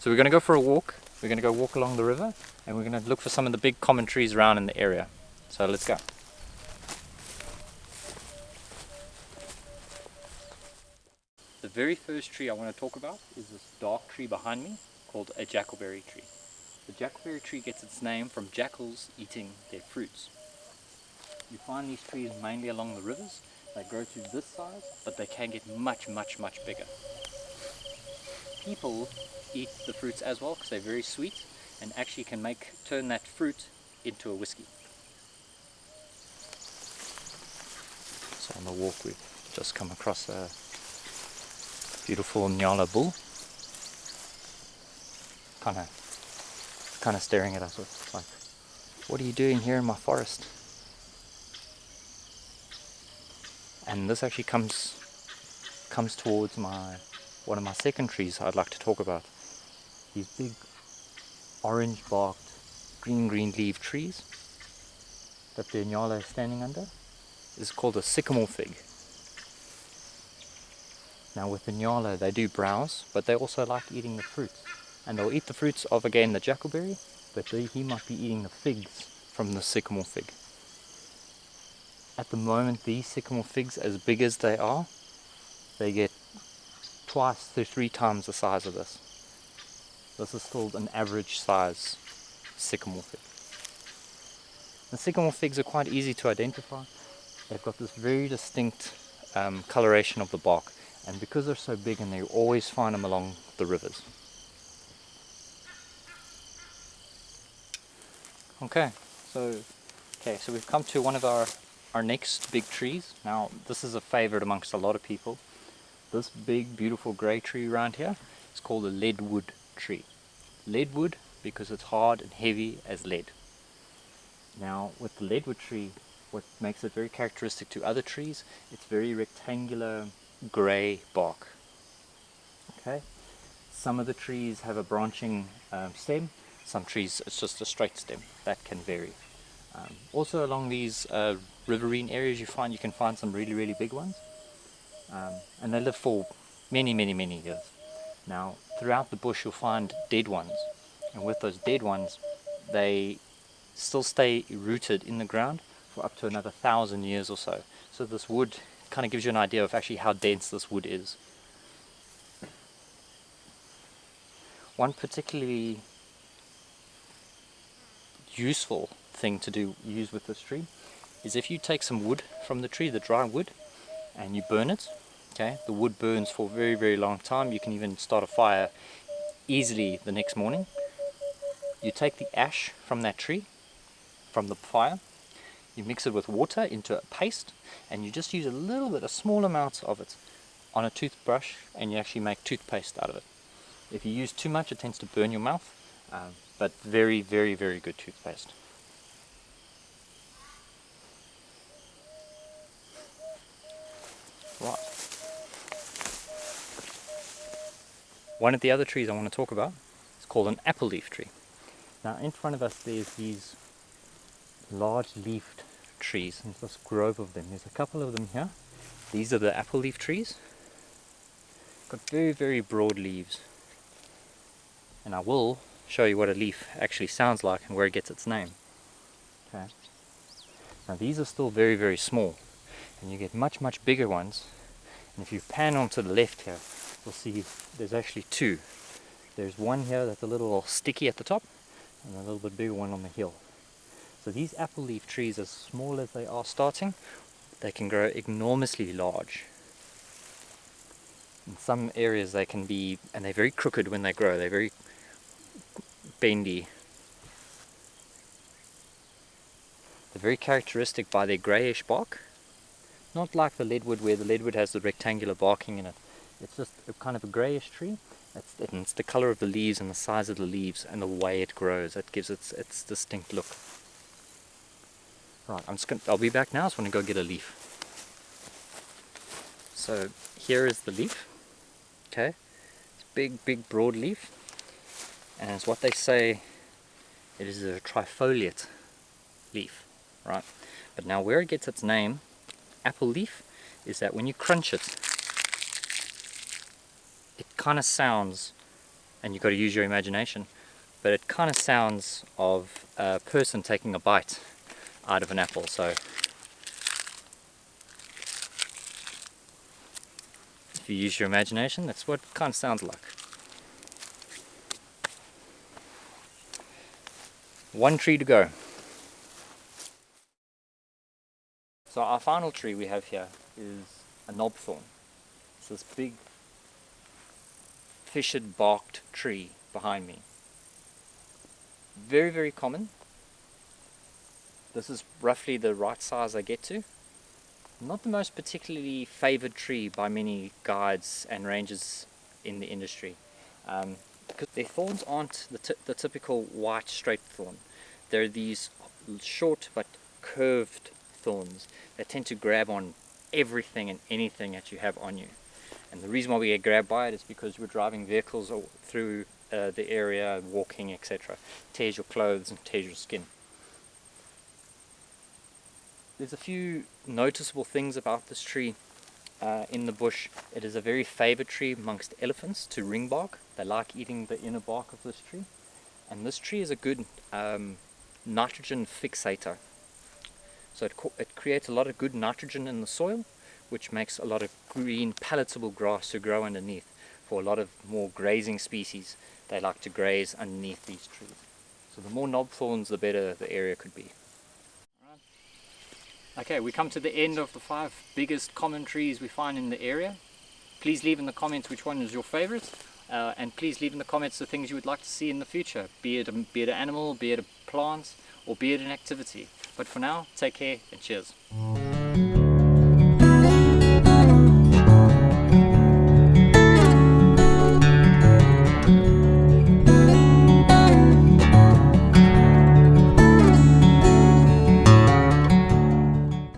So we're going to go for a walk. We're going to go walk along the river, and we're going to look for some of the big common trees around in the area. So let's go. The very first tree I want to talk about is this dark tree behind me called a jackalberry tree. The jackalberry tree gets its name from jackals eating their fruits. You find these trees mainly along the rivers. They grow to this size, but they can get much bigger. People eat the fruits as well because they're very sweet and actually can turn that fruit into a whiskey. So on the walk we've just come across a beautiful Nyala bull. Kind of staring at us with like, what are you doing here in my forest? And this actually comes towards one of my second trees I'd like to talk about. These big orange barked, green leaf trees that the Nyala is standing under is called a Sycamore Fig. Now with the Nyala they do browse, but they also like eating the fruits. And they'll eat the fruits of again the jackalberry, but he might be eating the figs from the Sycamore Fig. At the moment these Sycamore Figs, as big as they are, they get twice to 3 times the size of this. This is still an average size Sycamore Fig. The Sycamore Figs are quite easy to identify. They've got this very distinct coloration of the bark, and because they're so big, and you always find them along the rivers. Okay, so we've come to one of our next big trees. Now this is a favorite amongst a lot of people. This big beautiful grey tree around here is called a leadwood tree. Leadwood because it's hard and heavy as lead. Now with the leadwood tree, what makes it very characteristic to other trees, it's very rectangular grey bark. Okay, some of the trees have a branching stem, some trees it's just a straight stem. That can vary. Also along these riverine areas you can find some really big ones, and they live for many years. Now throughout the bush you'll find dead ones, and with those dead ones they still stay rooted in the ground for up to another 1,000 years or so. So this wood kind of gives you an idea of actually how dense this wood is. One particularly useful thing to use with this tree is if you take some wood from the tree, the dry wood, and you burn it. Okay, the wood burns for a very long time. You can even start a fire easily the next morning. You take the ash from that tree, from the fire, you mix it with water into a paste, and you just use a small amount of it on a toothbrush, and you actually make toothpaste out of it. If you use too much it tends to burn your mouth, but very good toothpaste. Right. One of the other trees I want to talk about is called an apple leaf tree. Now in front of us there's these large leafed trees, and this grove of them. There's a couple of them here. These are the apple leaf trees. Got very broad leaves, and I will show you what a leaf actually sounds like and where it gets its name. Okay. Now these are still very small, and you get much bigger ones. And if you pan onto the left here, you'll see there's actually two. There's one here that's a little sticky at the top, and a little bit bigger one on the hill. So these apple leaf trees, as small as they are starting, they can grow enormously large. In some areas they can be, and they're very crooked when they grow, they're very bendy. They're very characteristic by their greyish bark. Not like the leadwood, where the leadwood has the rectangular barking in it. It's just a kind of a greyish tree. It's the colour of the leaves and the size of the leaves and the way it grows that gives its distinct look. Right, I'll be back now. I just want to go get a leaf. So here is the leaf. Okay, it's big broad leaf, and it's what they say it is a trifoliate leaf, right? But now where it gets its name, apple leaf, is that when you crunch it, it kind of sounds and you've got to use your imagination. But it kind of sounds of a person taking a bite out of an apple. So if you use your imagination, that's what it kind of sounds like. One tree to go. So our final tree we have here is a knobthorn. It's this big fissured barked tree behind me. Very, very common. This is roughly the right size I get to. Not the most particularly favoured tree by many guides and rangers in the industry. Because their thorns aren't the typical white straight thorn. They're these short but curved thorns that tend to grab on everything and anything that you have on you. And the reason why we get grabbed by it is because we're driving vehicles through the area, walking, etc. Tears your clothes and tears your skin. There's a few noticeable things about this tree in the bush. It is a very favoured tree amongst elephants to ring bark. They like eating the inner bark of this tree. And this tree is a good nitrogen fixator. So it creates a lot of good nitrogen in the soil, which makes a lot of green palatable grass to grow underneath. For a lot of more grazing species, they like to graze underneath these trees. So the more knobthorns, the better the area could be. Okay, we come to the end of the 5 biggest common trees we find in the area. Please leave in the comments which one is your favorite, and please leave in the comments the things you would like to see in the future, be it an animal, be it a plant, or be it an activity. But for now, take care and cheers.